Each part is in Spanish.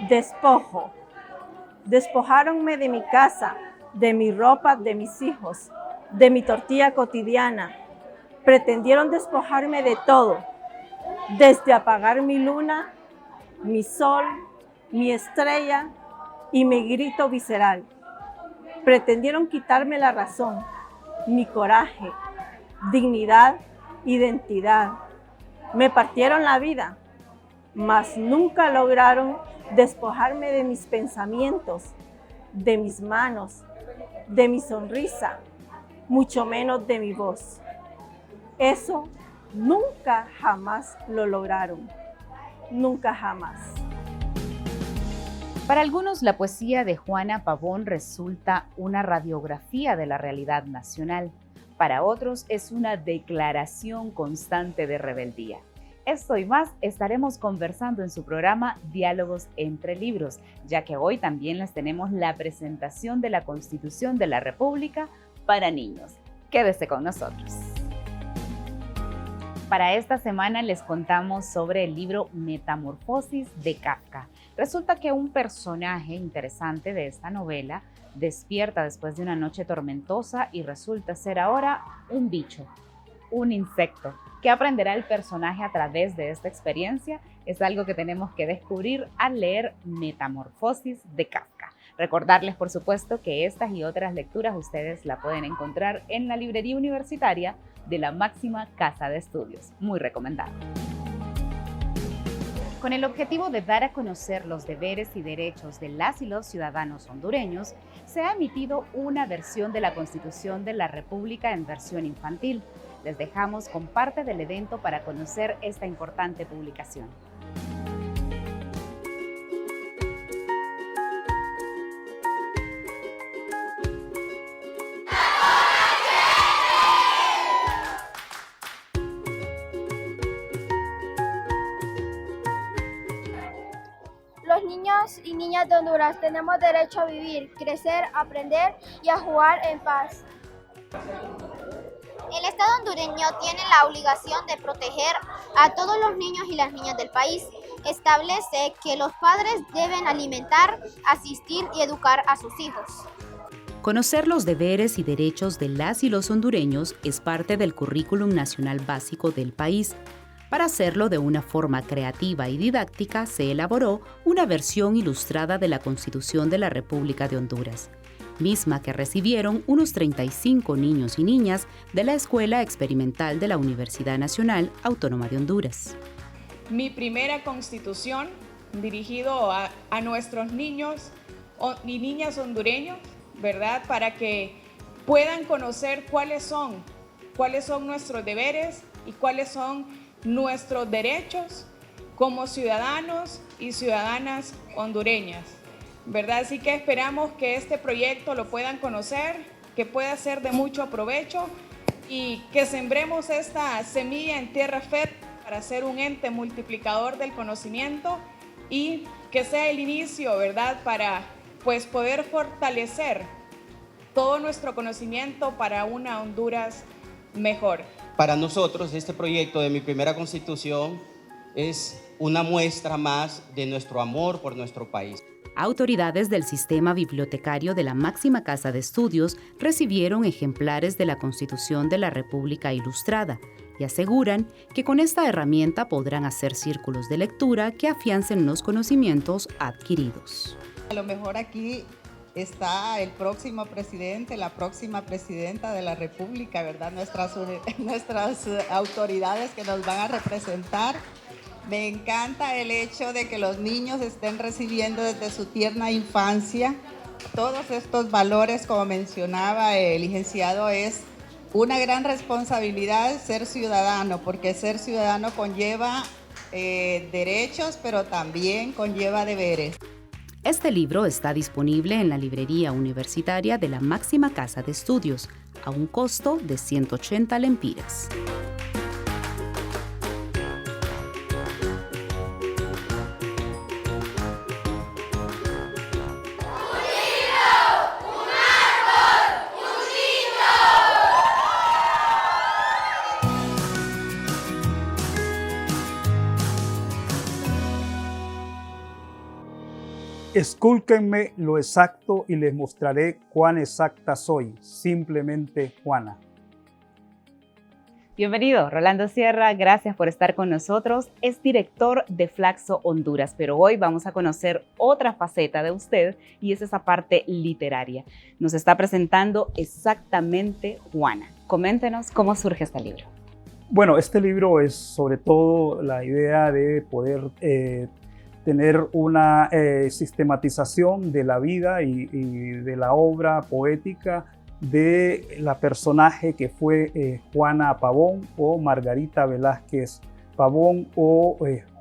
Despojo. Despojáronme de mi casa, de mi ropa, de mis hijos, de mi tortilla cotidiana. Pretendieron despojarme de todo, desde apagar mi luna, mi sol, mi estrella y mi grito visceral. Pretendieron quitarme la razón, mi coraje, dignidad, identidad. Me partieron la vida, mas nunca lograron despojarme de mis pensamientos, de mis manos, de mi sonrisa, mucho menos de mi voz. Eso nunca jamás lo lograron, nunca jamás. Para algunos, la poesía de Juana Pavón resulta una radiografía de la realidad nacional. Para otros, es una declaración constante de rebeldía. Esto y más estaremos conversando en su programa Diálogos entre Libros, ya que hoy también les tenemos la presentación de la Constitución de la República para niños. Quédese con nosotros. Para esta semana les contamos sobre el libro Metamorfosis de Kafka. Resulta que un personaje interesante de esta novela despierta después de una noche tormentosa y resulta ser ahora un bicho, un insecto. ¿Qué aprenderá el personaje a través de esta experiencia? Es algo que tenemos que descubrir al leer Metamorfosis de Kafka. Recordarles, por supuesto, que estas y otras lecturas ustedes la pueden encontrar en la librería universitaria de la máxima casa de estudios. Muy recomendado. Con el objetivo de dar a conocer los deberes y derechos de las y los ciudadanos hondureños, se ha emitido una versión de la Constitución de la República en versión infantil. Les dejamos con parte del evento para conocer esta importante publicación. Los niños y niñas de Honduras tenemos derecho a vivir, crecer, aprender y a jugar en paz. El Estado hondureño tiene la obligación de proteger a todos los niños y las niñas del país. Establece que los padres deben alimentar, asistir y educar a sus hijos. Conocer los deberes y derechos de las y los hondureños es parte del Currículum Nacional Básico del país. Para hacerlo de una forma creativa y didáctica, se elaboró una versión ilustrada de la Constitución de la República de Honduras, misma que recibieron unos 35 niños y niñas de la Escuela Experimental de la Universidad Nacional Autónoma de Honduras. Mi primera constitución dirigido a nuestros niños y niñas hondureños, ¿verdad? Para que puedan conocer cuáles son nuestros deberes y cuáles son nuestros derechos como ciudadanos y ciudadanas hondureñas, ¿verdad? Así que esperamos que este proyecto lo puedan conocer, que pueda ser de mucho provecho y que sembremos esta semilla en tierra fértil para ser un ente multiplicador del conocimiento y que sea el inicio, ¿verdad? Para poder fortalecer todo nuestro conocimiento para una Honduras mejor. Para nosotros, este proyecto de mi primera constitución es una muestra más de nuestro amor por nuestro país. Autoridades del sistema bibliotecario de la máxima casa de estudios recibieron ejemplares de la Constitución de la República Ilustrada y aseguran que con esta herramienta podrán hacer círculos de lectura que afiancen los conocimientos adquiridos. A lo mejor aquí está el próximo presidente, la próxima presidenta de la República, ¿verdad? Nuestras autoridades que nos van a representar. Me encanta el hecho de que los niños estén recibiendo desde su tierna infancia todos estos valores, como mencionaba el licenciado, es una gran responsabilidad ser ciudadano, porque ser ciudadano conlleva derechos, pero también conlleva deberes. Este libro está disponible en la librería universitaria de la máxima casa de estudios, a un costo de 180 lempiras. Escúlquenme lo exacto y les mostraré cuán exacta soy. Simplemente Juana. Bienvenido, Rolando Sierra, gracias por estar con nosotros. Es director de Flaxo Honduras, pero hoy vamos a conocer otra faceta de usted y es esa parte literaria. Nos está presentando exactamente Juana. Coméntenos cómo surge este libro. Bueno, este libro es sobre todo la idea de poder tener una sistematización de la vida y de la obra poética de la personaje que fue Juana Pavón o Margarita Velázquez Pavón o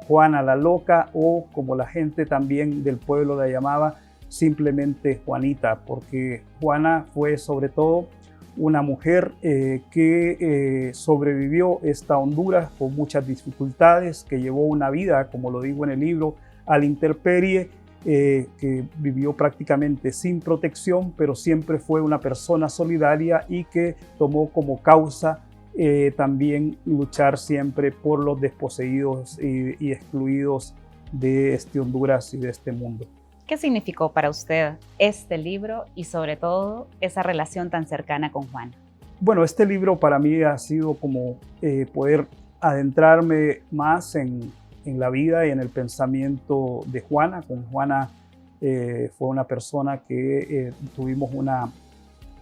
Juana la Loca, o como la gente también del pueblo la llamaba, simplemente Juanita, porque Juana fue sobre todo una mujer que sobrevivió esta Honduras con muchas dificultades, que llevó una vida, como lo digo en el libro, a la intemperie, que vivió prácticamente sin protección, pero siempre fue una persona solidaria y que tomó como causa también luchar siempre por los desposeídos y excluidos de este Honduras y de este mundo. ¿Qué significó para usted este libro y sobre todo esa relación tan cercana con Juana? Bueno, este libro para mí ha sido como poder adentrarme más en la vida y en el pensamiento de Juana. Con Juana fue una persona que tuvimos una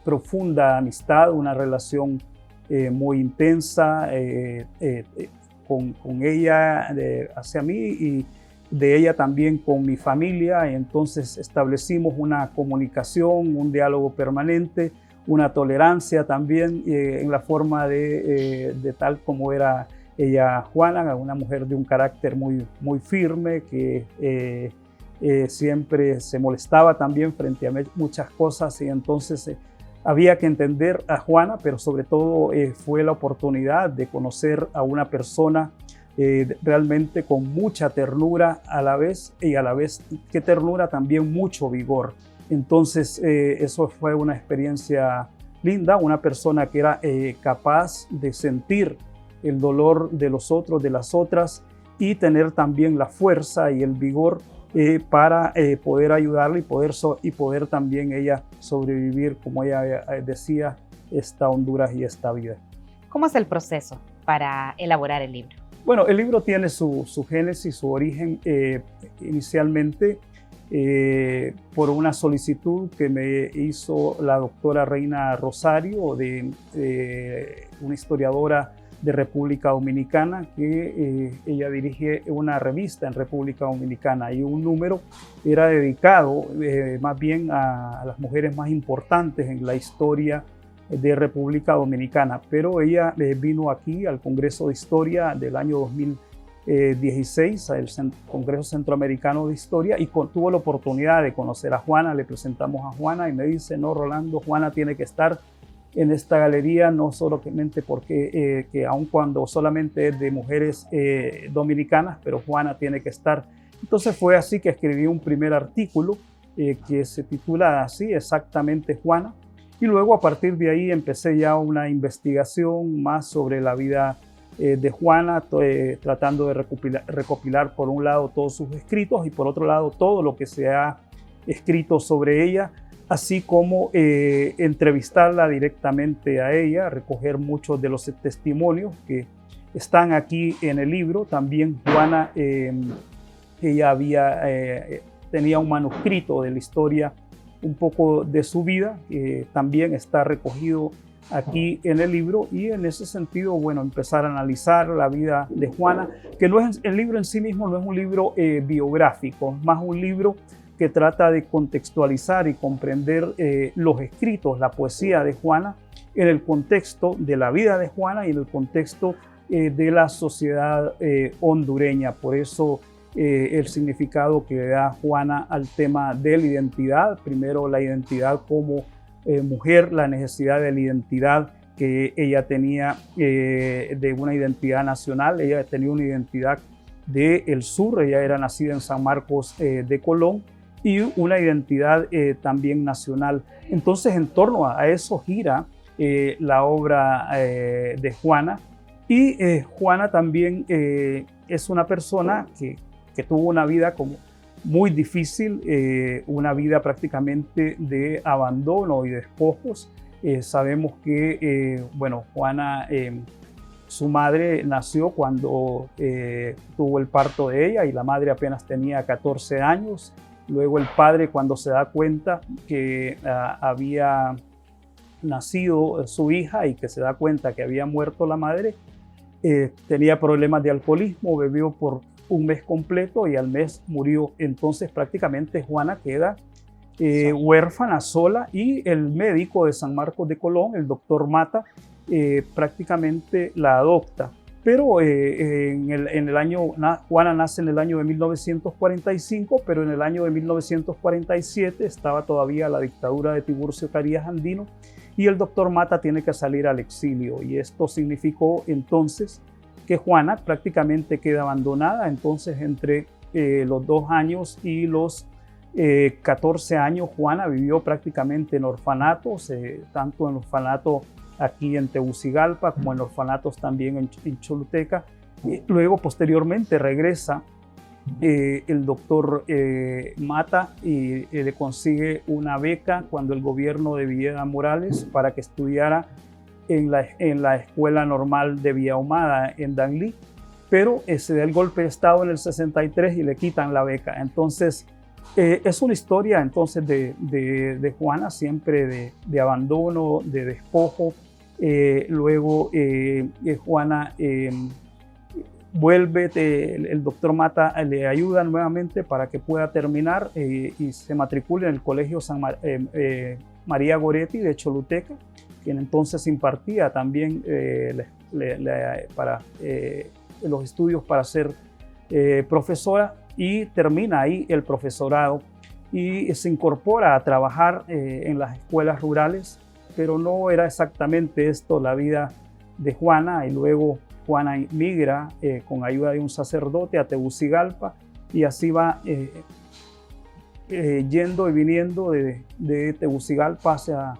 profunda amistad, una relación muy intensa con ella hacia mí y de ella también con mi familia. Y entonces establecimos una comunicación, un diálogo permanente, una tolerancia también en la forma de tal como era ella, Juana, una mujer de un carácter muy firme, que siempre se molestaba también frente a muchas cosas, y entonces había que entender a Juana, pero sobre todo fue la oportunidad de conocer a una persona realmente con mucha ternura a la vez, y a la vez que ternura también mucho vigor. Entonces eso fue una experiencia linda, una persona que era capaz de sentir el dolor de los otros, de las otras, y tener también la fuerza y el vigor para poder ayudarle y poder también ella sobrevivir, como ella decía, esta Honduras y esta vida. ¿Cómo es el proceso para elaborar el libro? Bueno, el libro tiene su génesis, su origen inicialmente por una solicitud que me hizo la doctora Reina Rosario, de una historiadora de República Dominicana, que ella dirige una revista en República Dominicana, y un número era dedicado más bien a las mujeres más importantes en la historia de República Dominicana. Pero ella vino aquí al Congreso de Historia del año 2016, al Congreso Centroamericano de Historia, y tuvo la oportunidad de conocer a Juana. Le presentamos a Juana y me dice: no, Rolando, Juana tiene que estar en esta galería, no solamente porque que aun cuando solamente es de mujeres dominicanas, pero Juana tiene que estar. Entonces fue así que escribí un primer artículo que se titula así, exactamente Juana, y luego a partir de ahí empecé ya una investigación más sobre la vida de Juana, tratando de recopilar por un lado todos sus escritos y por otro lado todo lo que se ha escrito sobre ella, así como entrevistarla directamente a ella, recoger muchos de los testimonios que están aquí en el libro. También Juana, ella tenía un manuscrito de la historia, un poco de su vida, que también está recogido aquí en el libro, y en ese sentido, bueno, empezar a analizar la vida de Juana, que no es, el libro en sí mismo no es un libro biográfico, es más un libro que trata de contextualizar y comprender los escritos, la poesía de Juana, en el contexto de la vida de Juana y en el contexto de la sociedad hondureña. Por eso el significado que le da Juana al tema de la identidad. Primero, la identidad como mujer, la necesidad de la identidad que ella tenía, de una identidad nacional. Ella tenía una identidad del sur, ella era nacida en San Marcos de Colón, y una identidad también nacional. Entonces, en torno a eso gira la obra de Juana. Y Juana también es una persona que tuvo una vida como muy difícil, una vida prácticamente de abandono y despojos. Sabemos que, bueno, Juana, su madre nació cuando tuvo el parto de ella y la madre apenas tenía 14 años. Luego el padre, cuando se da cuenta que había nacido su hija y que se da cuenta que había muerto la madre, tenía problemas de alcoholismo, bebió por un mes completo y al mes murió. Entonces prácticamente Juana queda huérfana, sola, y el médico de San Marcos de Colón, el doctor Mata, prácticamente la adopta. Pero Juana nace en el año de 1945, pero en el año de 1947 estaba todavía la dictadura de Tiburcio Carías Andino y el doctor Mata tiene que salir al exilio, y esto significó entonces que Juana prácticamente queda abandonada. Entonces entre los 2 años y los 14 años Juana vivió prácticamente en orfanatos, tanto en orfanato aquí en Tegucigalpa como en orfanatos también en Choluteca. Luego posteriormente regresa el doctor Mata y le consigue una beca cuando el gobierno de Villeda Morales para que estudiara en la Escuela Normal de Villa Ahumada en Danlí, pero se da el golpe de Estado en el 63 y le quitan la beca. Entonces es una historia entonces de Juana, siempre de abandono, de despojo. Luego Juana vuelve, el doctor Mata le ayuda nuevamente para que pueda terminar y se matricule en el Colegio María Goretti de Choluteca, quien entonces impartía también los estudios para ser profesora, y termina ahí el profesorado y se incorpora a trabajar en las escuelas rurales, pero no era exactamente esto la vida de Juana. Y luego Juana migra con ayuda de un sacerdote a Tegucigalpa, y así va yendo y viniendo de Tegucigalpa hacia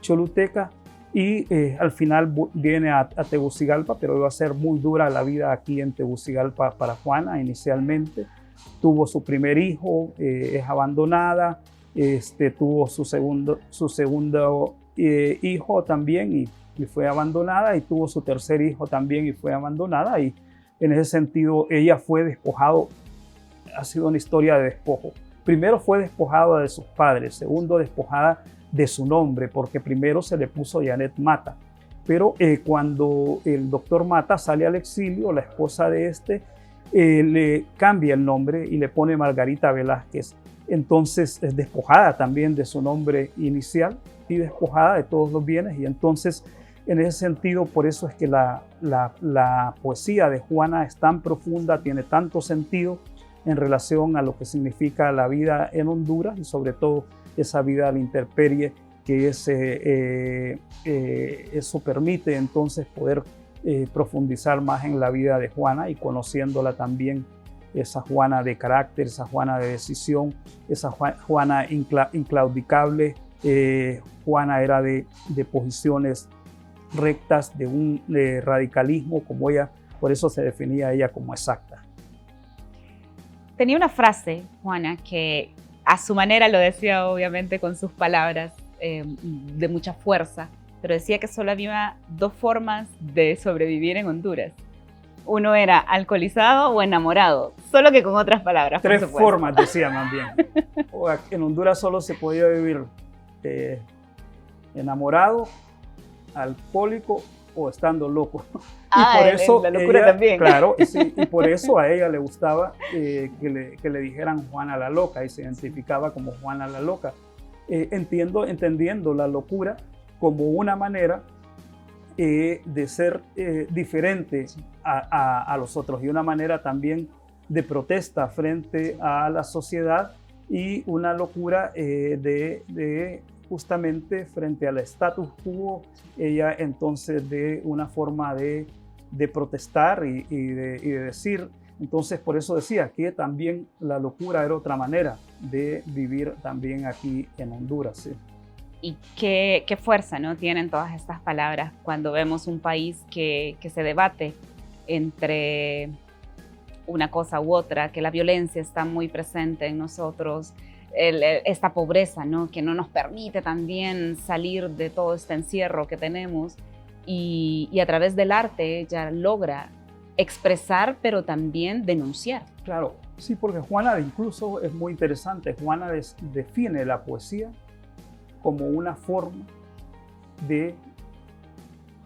Choluteca, y al final viene a Tegucigalpa, pero iba a ser muy dura la vida aquí en Tegucigalpa para Juana. Inicialmente tuvo su primer hijo, es abandonada, tuvo su segundo hijo también y fue abandonada, y tuvo su tercer hijo también y fue abandonada, y en ese sentido ella fue despojado. Ha sido una historia de despojo. Primero fue despojada de sus padres, segundo despojada de su nombre, porque primero se le puso Janet Mata, pero cuando el doctor Mata sale al exilio, la esposa de le cambia el nombre y le pone Margarita Velázquez. Entonces es despojada también de su nombre inicial y despojada de todos los bienes. Y entonces, en ese sentido, por eso es que la poesía de Juana es tan profunda, tiene tanto sentido en relación a lo que significa la vida en Honduras, y sobre todo esa vida a la intemperie, que eso permite entonces poder profundizar más en la vida de Juana y conociéndola también, esa Juana de carácter, esa Juana de decisión, esa Juana inclaudicable. Juana era de posiciones rectas, de un radicalismo como ella, por eso se definía ella como exacta. Tenía una frase, Juana, que a su manera lo decía obviamente con sus palabras de mucha fuerza, pero decía que solo había 2 formas de sobrevivir en Honduras. Uno era alcoholizado o enamorado, solo que con otras palabras. 3 formas, decía más bien. En Honduras solo se podía vivir enamorado, alcohólico o estando loco. Ah, y por eso la locura ella, también. Claro, sí, y por eso a ella le gustaba que le dijeran Juana la Loca, y se identificaba como Juana la Loca, entendiendo la locura como una manera de ser diferente a los otros, y una manera también de protesta frente a la sociedad, y una locura de justamente frente al status quo. Ella entonces de una forma de protestar y de decir. Entonces por eso decía que también la locura era otra manera de vivir también aquí en Honduras. ¿Sí? Y qué fuerza, ¿no?, tienen todas estas palabras cuando vemos un país que se debate entre una cosa u otra, que la violencia está muy presente en nosotros, esta pobreza, ¿no? Que no nos permite también salir de todo este encierro que tenemos, y a través del arte ella logra expresar, pero también denunciar. Claro, sí, porque Juana incluso es muy interesante. Juana define la poesía como una forma de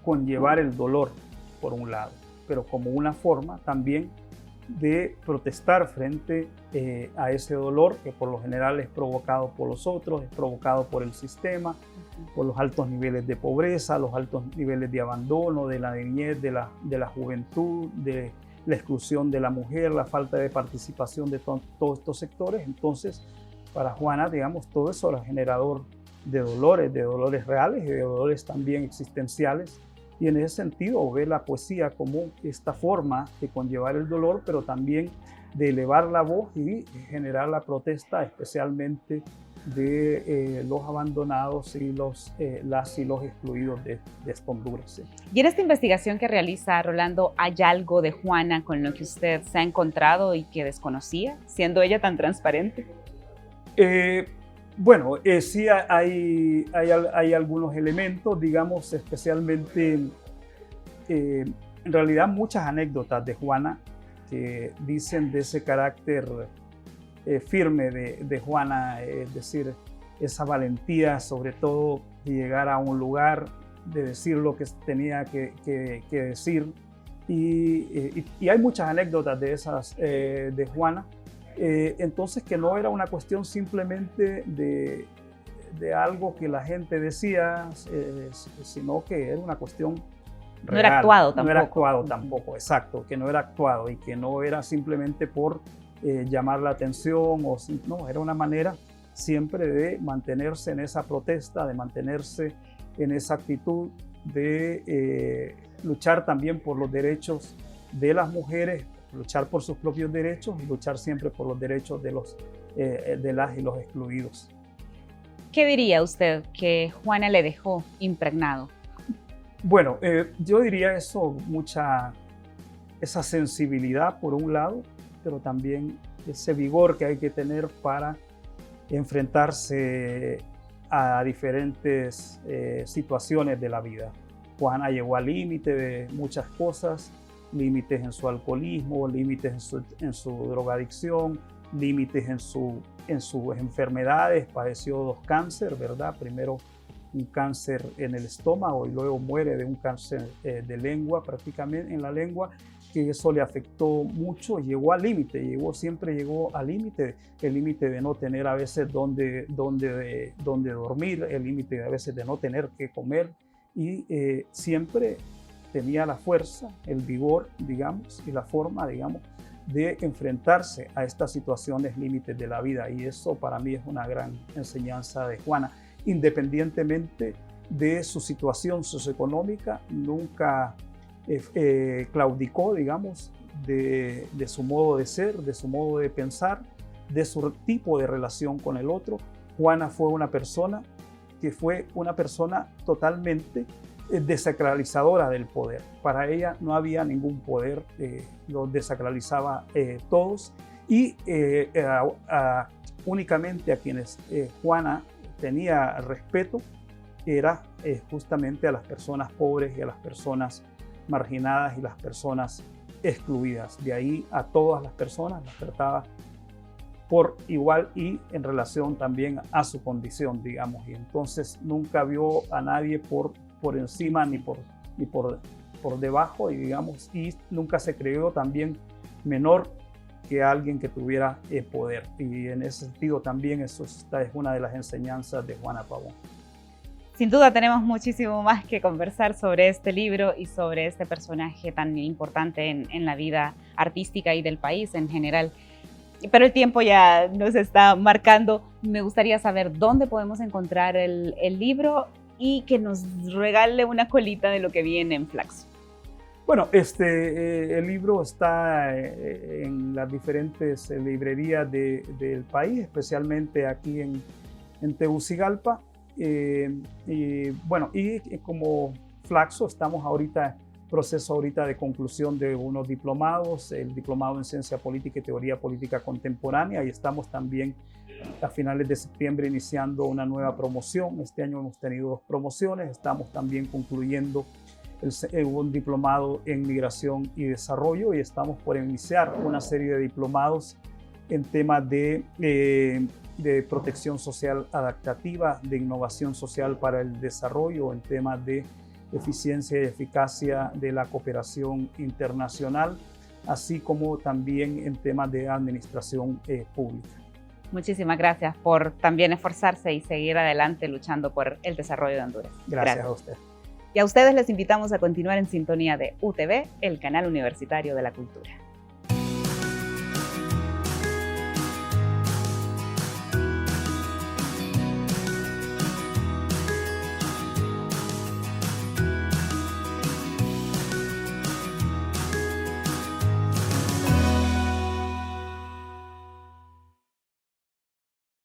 conllevar el dolor, por un lado, pero como una forma también de protestar frente a ese dolor que por lo general es provocado por los otros, es provocado por el sistema, por los altos niveles de pobreza, los altos niveles de abandono, de la niñez, de la juventud, de la exclusión de la mujer, la falta de participación de todos estos sectores. Entonces, para Juana, digamos, todo eso era generador de dolores reales y de dolores también existenciales. Y en ese sentido ve la poesía como esta forma de conllevar el dolor, pero también de elevar la voz y generar la protesta, especialmente de los abandonados y las y los excluidos de Honduras. Sí. Y en esta investigación que realiza Rolando, ¿hay algo de Juana con lo que usted se ha encontrado y que desconocía, siendo ella tan transparente? Bueno, sí hay algunos elementos, digamos, especialmente, en realidad muchas anécdotas de Juana que dicen de ese carácter firme de Juana, es decir, esa valentía, sobre todo de llegar a un lugar, de decir lo que tenía que decir. Y hay muchas anécdotas de esas de Juana. Entonces, que no era una cuestión simplemente de algo que la gente decía, sino que era una cuestión real. No era actuado tampoco. No era actuado tampoco, exacto, que no era actuado y que no era simplemente por llamar la atención, no, era una manera siempre de mantenerse en esa protesta, de mantenerse en esa actitud de luchar también por los derechos de las mujeres, luchar por sus propios derechos y luchar siempre por los derechos de las y los excluidos. ¿Qué diría usted que Juana le dejó impregnado? Bueno, yo diría esa sensibilidad por un lado, pero también ese vigor que hay que tener para enfrentarse a diferentes situaciones de la vida. Juana llegó al límite de muchas cosas, límites en su alcoholismo, límites en su drogadicción, límites en sus enfermedades. Padeció 2 cánceres, ¿verdad? Primero un cáncer en el estómago y luego muere de un cáncer de lengua, prácticamente en la lengua, que eso le afectó mucho. Llegó al límite, siempre llegó al límite, el límite de no tener a veces donde dormir, el límite a veces de no tener que comer, y siempre tenía la fuerza, el vigor, digamos, y la forma, digamos, de enfrentarse a estas situaciones límites de la vida. Y eso para mí es una gran enseñanza de Juana. Independientemente de su situación socioeconómica, nunca claudicó, digamos, de su modo de ser, de su modo de pensar, de su tipo de relación con el otro. Juana fue una persona totalmente desacralizadora del poder. Para ella no había ningún poder, los desacralizaba todos, y únicamente a quienes Juana tenía respeto era justamente a las personas pobres y a las personas marginadas y las personas excluidas. De ahí a todas las personas las trataba por igual y en relación también a su condición, digamos, y entonces nunca vio a nadie por encima ni por debajo, y digamos, y nunca se creyó también menor que alguien que tuviera poder. Y en ese sentido también esta es una de las enseñanzas de Juana Pavón. Sin duda tenemos muchísimo más que conversar sobre este libro y sobre este personaje tan importante en la vida artística y del país en general. Pero el tiempo ya nos está marcando. Me gustaría saber dónde podemos encontrar el libro y que nos regale una colita de lo que viene en Flaxo. Bueno, el libro está en las diferentes librerías del país, especialmente aquí en Tegucigalpa. Y como Flaxo estamos ahorita proceso ahorita de conclusión de unos diplomados, el diplomado en Ciencia Política y Teoría Política Contemporánea, y estamos también a finales de septiembre iniciando una nueva promoción. Este año hemos tenido 2 promociones, estamos también concluyendo un diplomado en Migración y Desarrollo, y estamos por iniciar una serie de diplomados en temas de protección social adaptativa, de innovación social para el desarrollo, en temas de eficiencia y eficacia de la cooperación internacional, así como también en temas de administración pública. Muchísimas gracias por también esforzarse y seguir adelante luchando por el desarrollo de Honduras. Gracias a usted. Y a ustedes les invitamos a continuar en sintonía de UTV, el canal universitario de la cultura.